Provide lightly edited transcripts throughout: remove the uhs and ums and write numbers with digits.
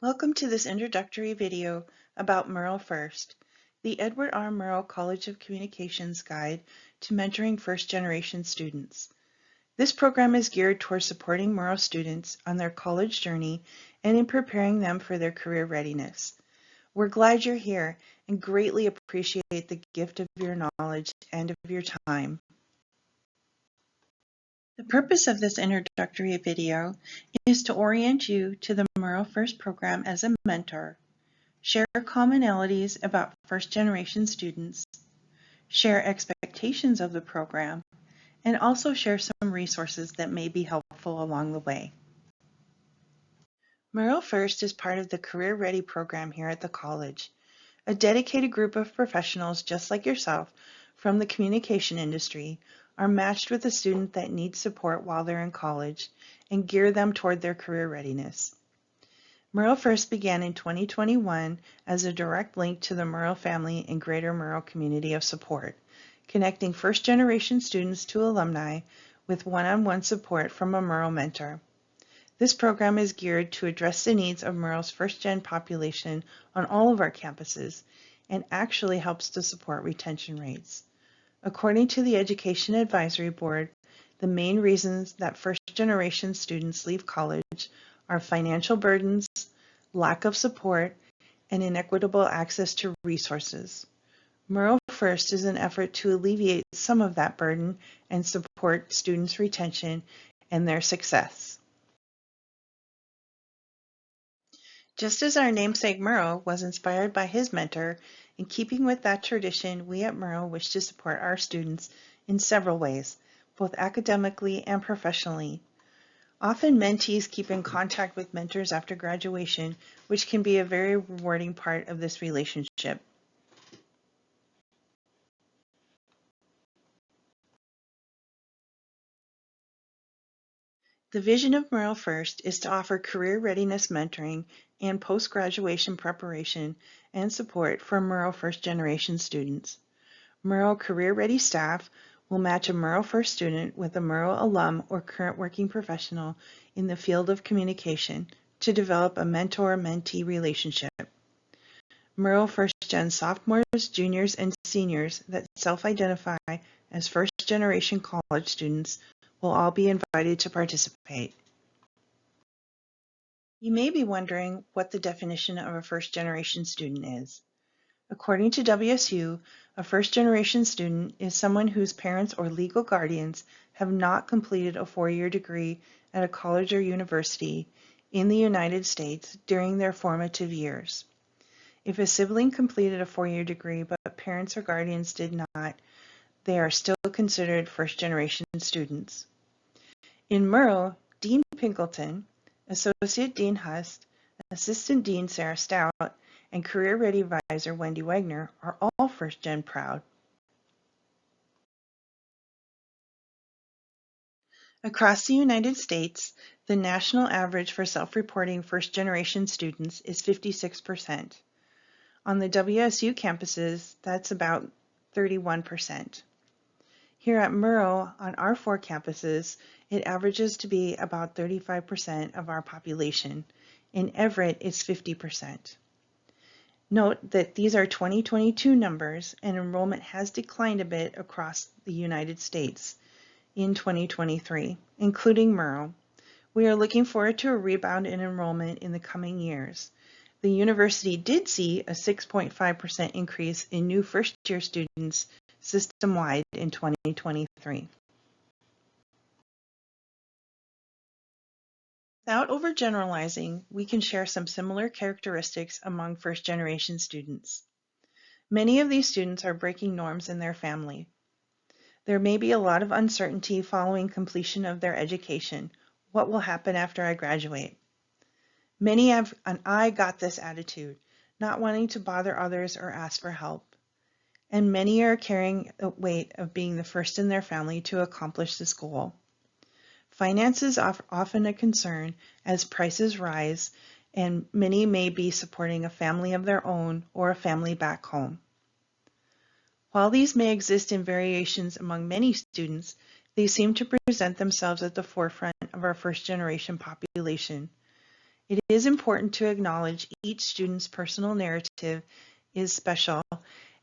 Welcome to this introductory video about Murrow First, the Edward R. Murrow College of Communications Guide to Mentoring First-Generation Students. This program is geared towards supporting Murrow students on their college journey and in preparing them for their career readiness. We're glad you're here and greatly appreciate the gift of your knowledge and of your time. The purpose of this introductory video is to orient you to the Murrow First program as a mentor, share commonalities about first-generation students, share expectations of the program, and also share some resources that may be helpful along the way. Murrow First is part of the Career Ready program here at the college, a dedicated group of professionals just like yourself from the communication industry are matched with a student that needs support while they're in college and gear them toward their career readiness. Murrow First began in 2021 as a direct link to the Murrow family and greater Murrow community of support, connecting first-generation students to alumni with one-on-one support from a Murrow mentor. This program is geared to address the needs of Murrow's first-gen population on all of our campuses and actually helps to support retention rates. According to the Education Advisory Board, the main reasons that first-generation students leave college are financial burdens, lack of support, and inequitable access to resources. Murrow First is an effort to alleviate some of that burden and support students' retention and their success. Just as our namesake Murrow was inspired by his mentor, in keeping with that tradition, we at Murrow wish to support our students in several ways, both academically and professionally. Often mentees keep in contact with mentors after graduation, which can be a very rewarding part of this relationship. The vision of Murrow First is to offer career readiness mentoring and post-graduation preparation and support for Murrow first-generation students. Murrow Career Ready staff will match a Murrow First student with a Murrow alum or current working professional in the field of communication to develop a mentor-mentee relationship. Murrow first-gen sophomores, juniors, and seniors that self-identify as first-generation college students will all be invited to participate. You may be wondering what the definition of a first-generation student is. According to WSU, a first-generation student is someone whose parents or legal guardians have not completed a four-year degree at a college or university in the United States during their formative years. If a sibling completed a four-year degree but parents or guardians did not, they are still considered first-generation students. In Murrow, Dean Pinkleton, Associate Dean Hust, Assistant Dean Sarah Stout, and Career Ready Advisor Wendy Wagner are all first-gen proud. Across the United States, the national average for self-reporting first-generation students is 56%. On the WSU campuses, that's about 31%. Here at Murrow, on our four campuses, it averages to be about 35% of our population. In Everett, it's 50%. Note that these are 2022 numbers, and enrollment has declined a bit across the United States in 2023, including Murrow. We are looking forward to a rebound in enrollment in the coming years. The university did see a 6.5% increase in new first-year students system-wide in 2023. Without overgeneralizing, we can share some similar characteristics among first-generation students. Many of these students are breaking norms in their family. There may be a lot of uncertainty following completion of their education. What will happen after I graduate? Many have an I got this attitude, not wanting to bother others or ask for help. And many are carrying the weight of being the first in their family to accomplish this goal. Finances are often a concern as prices rise, and many may be supporting a family of their own or a family back home. While these may exist in variations among many students, they seem to present themselves at the forefront of our first-generation population. It is important to acknowledge each student's personal narrative is special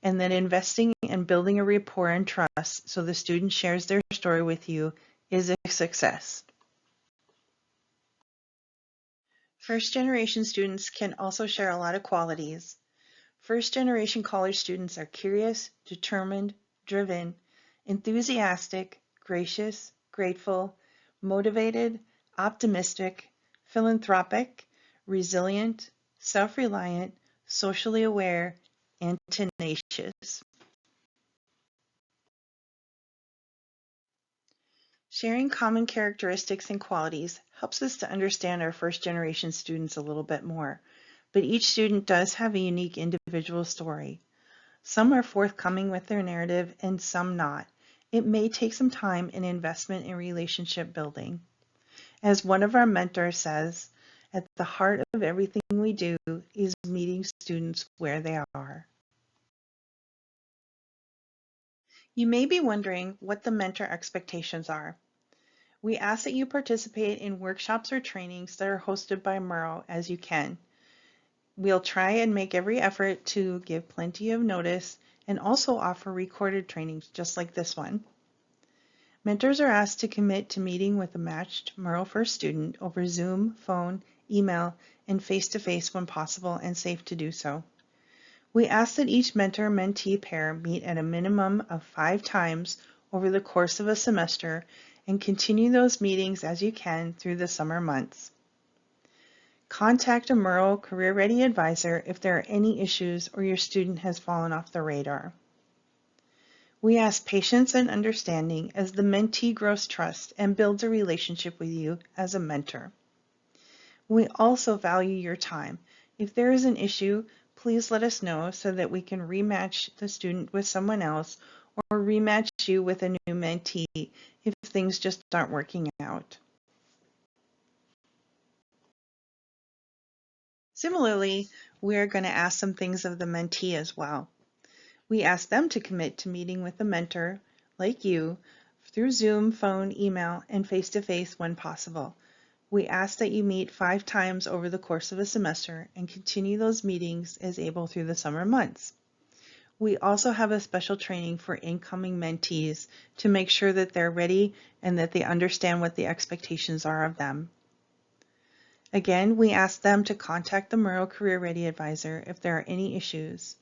and that investing and building a rapport and trust so the student shares their story with you is a success. First generation students can also share a lot of qualities. First generation college students are curious, determined, driven, enthusiastic, gracious, grateful, motivated, optimistic, philanthropic, resilient, self-reliant, socially aware, and tenacious. Sharing common characteristics and qualities helps us to understand our first generation students a little bit more, but each student does have a unique individual story. Some are forthcoming with their narrative and some not. It may take some time and investment in relationship building. As one of our mentors says, at the heart of everything we do is meeting students where they are. You may be wondering what the mentor expectations are. We ask that you participate in workshops or trainings that are hosted by Murrow as you can. We'll try and make every effort to give plenty of notice and also offer recorded trainings just like this one. Mentors are asked to commit to meeting with a matched Murrow First student over Zoom, phone, email, and face-to-face when possible and safe to do so. We ask that each mentor-mentee pair meet at a minimum of 5 times over the course of a semester and continue those meetings as you can through the summer months. Contact a Murrow Career Ready advisor if there are any issues or your student has fallen off the radar. We ask patience and understanding as the mentee grows trust and builds a relationship with you as a mentor. We also value your time. If there is an issue, please let us know so that we can rematch the student with someone else or rematch you with a new mentee if things just aren't working out. Similarly, we are going to ask some things of the mentee as well. We ask them to commit to meeting with a mentor, like you, through Zoom, phone, email, and face-to-face when possible. We ask that you meet 5 times over the course of a semester and continue those meetings as able through the summer months. We also have a special training for incoming mentees to make sure that they're ready and that they understand what the expectations are of them. Again, we ask them to contact the Murrow Career Ready advisor if there are any issues.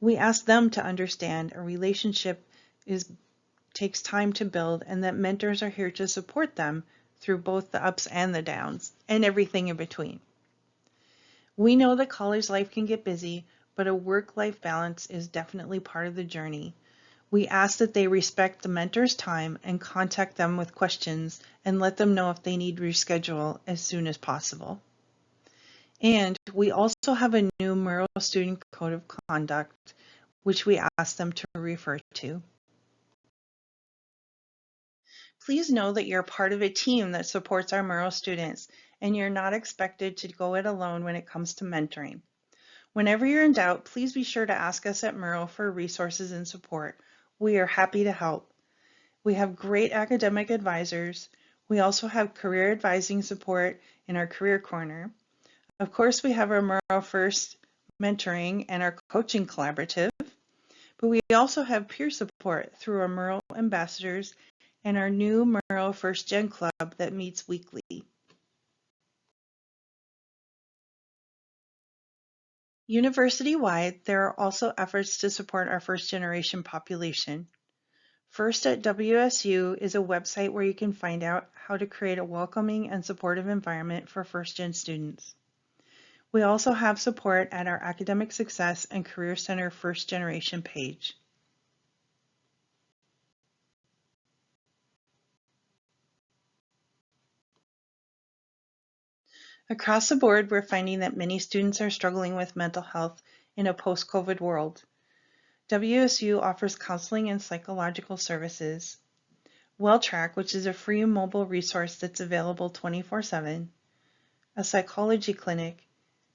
We ask them to understand a relationship takes time to build and that mentors are here to support them through both the ups and the downs and everything in between. We know that college life can get busy, but a work-life balance is definitely part of the journey. We ask that they respect the mentor's time and contact them with questions and let them know if they need reschedule as soon as possible. And we also have a new Murrow Student Code of Conduct, which we ask them to refer to. Please know that you're part of a team that supports our Murrow students, and you're not expected to go it alone when it comes to mentoring. Whenever you're in doubt, please be sure to ask us at Murrow for resources and support. We are happy to help. We have great academic advisors. We also have career advising support in our Career Corner. Of course, we have our Murrow First mentoring and our coaching collaborative, but we also have peer support through our Murrow ambassadors and our new Murrow First Gen Club that meets weekly. University-wide, there are also efforts to support our first generation population. First at WSU is a website where you can find out how to create a welcoming and supportive environment for first-gen students. We also have support at our Academic Success and Career Center First Generation page. Across the board, we're finding that many students are struggling with mental health in a post-COVID world. WSU offers counseling and psychological services. WellTrack, which is a free mobile resource that's available 24/7, a psychology clinic,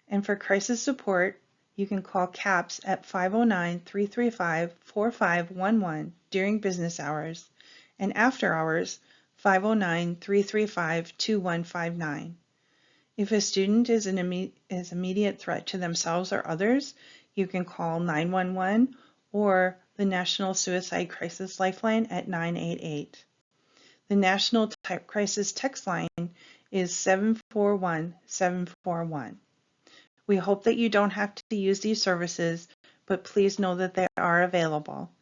and for crisis support, you can call CAPS at 509-335-4511 during business hours, and after hours, 509-335-2159. If a student is an immediate threat to themselves or others, you can call 911 or the National Suicide Crisis Lifeline at 988. The National Crisis Text Line is 741-741. We hope that you don't have to use these services, but please know that they are available.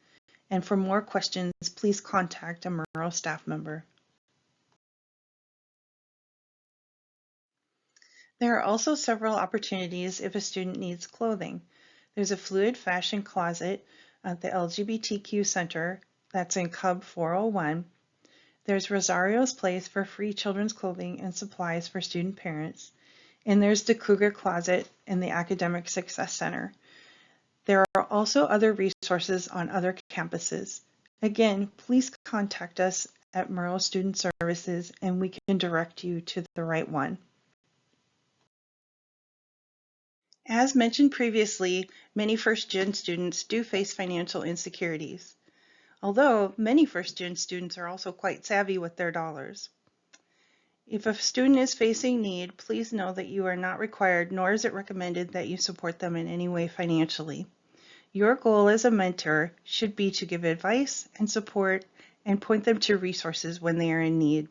And for more questions, please contact a Murrow staff member. There are also several opportunities if a student needs clothing. There's a fluid fashion closet at the LGBTQ Center that's in Cub 401. There's Rosario's Place for free children's clothing and supplies for student parents. And there's the Cougar Closet in the Academic Success Center. There are also other resources on other campuses. Again, please contact us at Murrow Student Services and we can direct you to the right one. As mentioned previously, many first-gen students do face financial insecurities, although many first-gen students are also quite savvy with their dollars. If a student is facing need, please know that you are not required, nor is it recommended that you support them in any way financially. Your goal as a mentor should be to give advice and support and point them to resources when they are in need.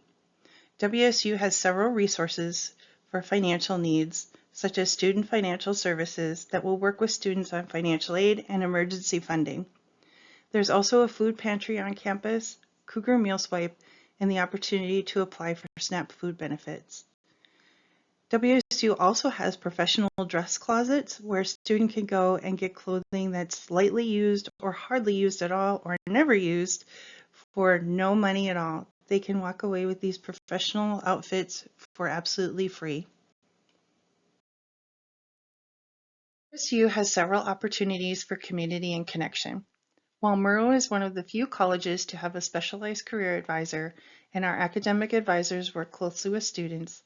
WSU has several resources for financial needs, such as Student Financial Services that will work with students on financial aid and emergency funding. There's also a food pantry on campus, Cougar Meal Swipe, and the opportunity to apply for SNAP food benefits. WSU also has professional dress closets where a student can go and get clothing that's lightly used or hardly used at all or never used for no money at all. They can walk away with these professional outfits for absolutely free. WSU has several opportunities for community and connection. While Murrow is one of the few colleges to have a specialized career advisor and our academic advisors work closely with students,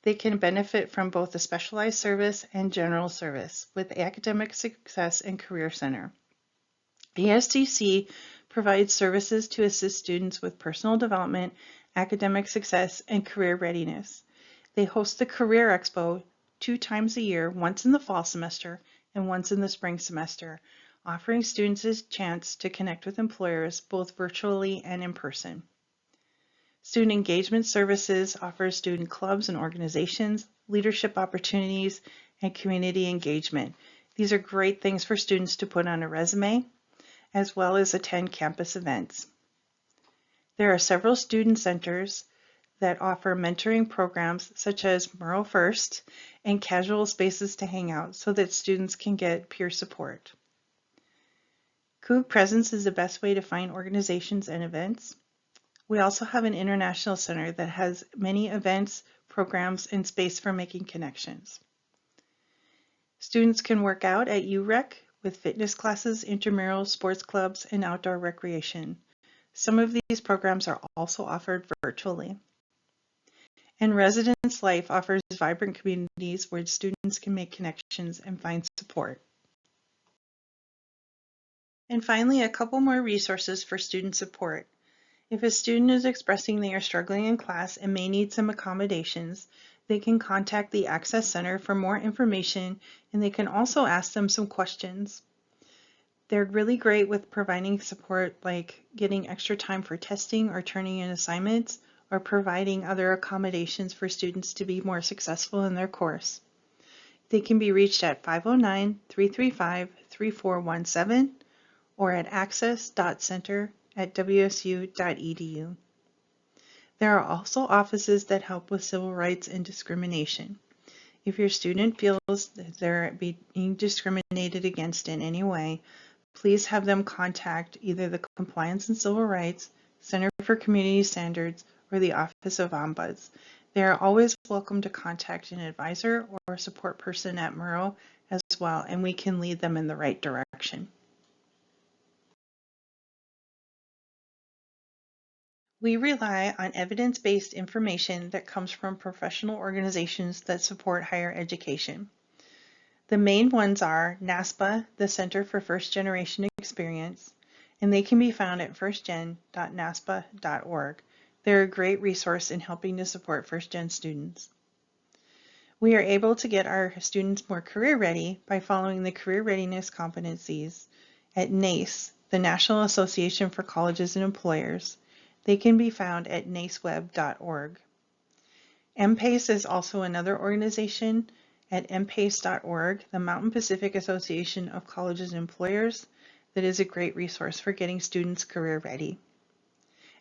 they can benefit from both a specialized service and general service with the Academic Success and Career Center. The STC provides services to assist students with personal development, academic success, and career readiness. They host the Career Expo 2 times a year, once in the fall semester and once in the spring semester, offering students a chance to connect with employers both virtually and in person. Student Engagement Services offers student clubs and organizations, leadership opportunities, and community engagement. These are great things for students to put on a resume, as well as attend campus events. There are several student centers that offer mentoring programs such as Murrow First and casual spaces to hang out so that students can get peer support. Coug Presence is the best way to find organizations and events. We also have an international center that has many events, programs, and space for making connections. Students can work out at UREC with fitness classes, intramural sports clubs, and outdoor recreation. Some of these programs are also offered virtually. And Residence Life offers vibrant communities where students can make connections and find support. And finally, a couple more resources for student support. If a student is expressing they are struggling in class and may need some accommodations, they can contact the Access Center for more information, and they can also ask them some questions. They're really great with providing support like getting extra time for testing or turning in assignments, or providing other accommodations for students to be more successful in their course. They can be reached at 509-335-3417 or at access.center@wsu.edu. There are also offices that help with civil rights and discrimination. If your student feels that they're being discriminated against in any way, please have them contact either the Compliance and Civil Rights, Center for Community Standards, or the Office of Ombuds. They are always welcome to contact an advisor or a support person at Murrow as well, and we can lead them in the right direction. We rely on evidence-based information that comes from professional organizations that support higher education. The main ones are NASPA, the Center for First Generation Experience, and they can be found at firstgen.naspa.org. They're a great resource in helping to support first-gen students. We are able to get our students more career ready by following the career readiness competencies at NACE, the National Association for Colleges and Employers. They can be found at naceweb.org. MPACE is also another organization at mpace.org, the Mountain Pacific Association of Colleges and Employers, that is a great resource for getting students career ready.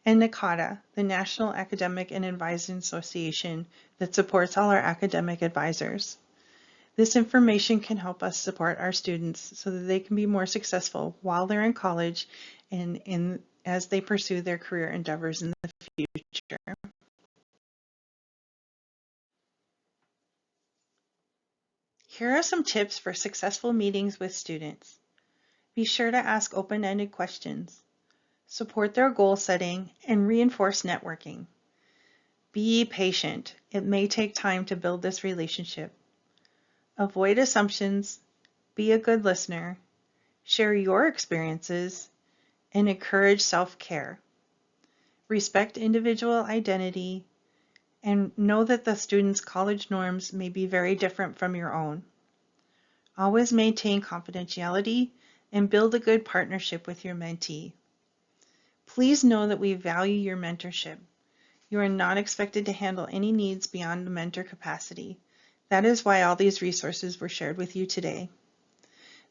And NACADA, the National Academic and Advising Association that supports all our academic advisors. This information can help us support our students so that they can be more successful while they're in college and as they pursue their career endeavors in the future. Here are some tips for successful meetings with students. Be sure to ask open-ended questions. Support their goal setting and reinforce networking. Be patient. It may take time to build this relationship. Avoid assumptions. Be a good listener. Share your experiences and encourage self-care. Respect individual identity and know that the student's college norms may be very different from your own. Always maintain confidentiality and build a good partnership with your mentee. Please know that we value your mentorship. You are not expected to handle any needs beyond the mentor capacity. That is why all these resources were shared with you today.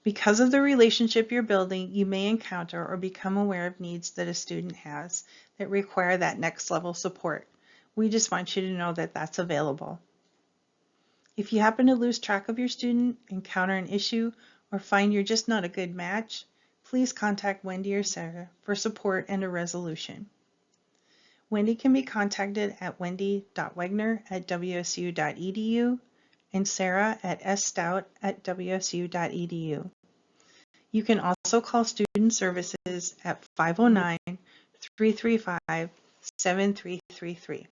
Because of the relationship you're building, you may encounter or become aware of needs that a student has that require that next level support. We just want you to know that that's available. If you happen to lose track of your student, encounter an issue, or find you're just not a good match, please contact Wendy or Sarah for support and a resolution. Wendy can be contacted at wendy.wegner@wsu.edu and Sarah at sstout@wsu.edu. You can also call Student Services at 509-335-7333.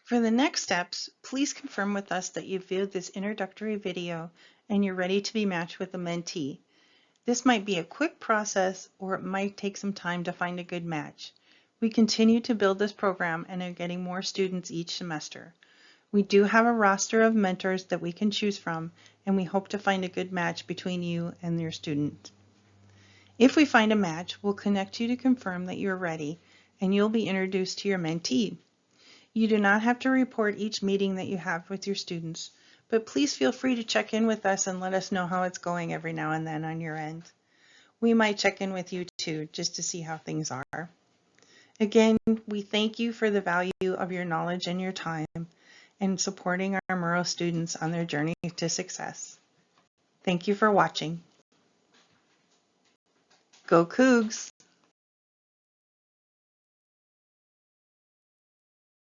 For the next steps, please confirm with us that you've viewed this introductory video and you're ready to be matched with a mentee. This might be a quick process or it might take some time to find a good match. We continue to build this program and are getting more students each semester. We do have a roster of mentors that we can choose from, and we hope to find a good match between you and your student. If we find a match, we'll connect you to confirm that you're ready, and you'll be introduced to your mentee. You do not have to report each meeting that you have with your students, but please feel free to check in with us and let us know how it's going every now and then on your end. We might check in with you too, just to see how things are. Again, we thank you for the value of your knowledge and your time and supporting our Murrow students on their journey to success. Thank you for watching. Go Cougs!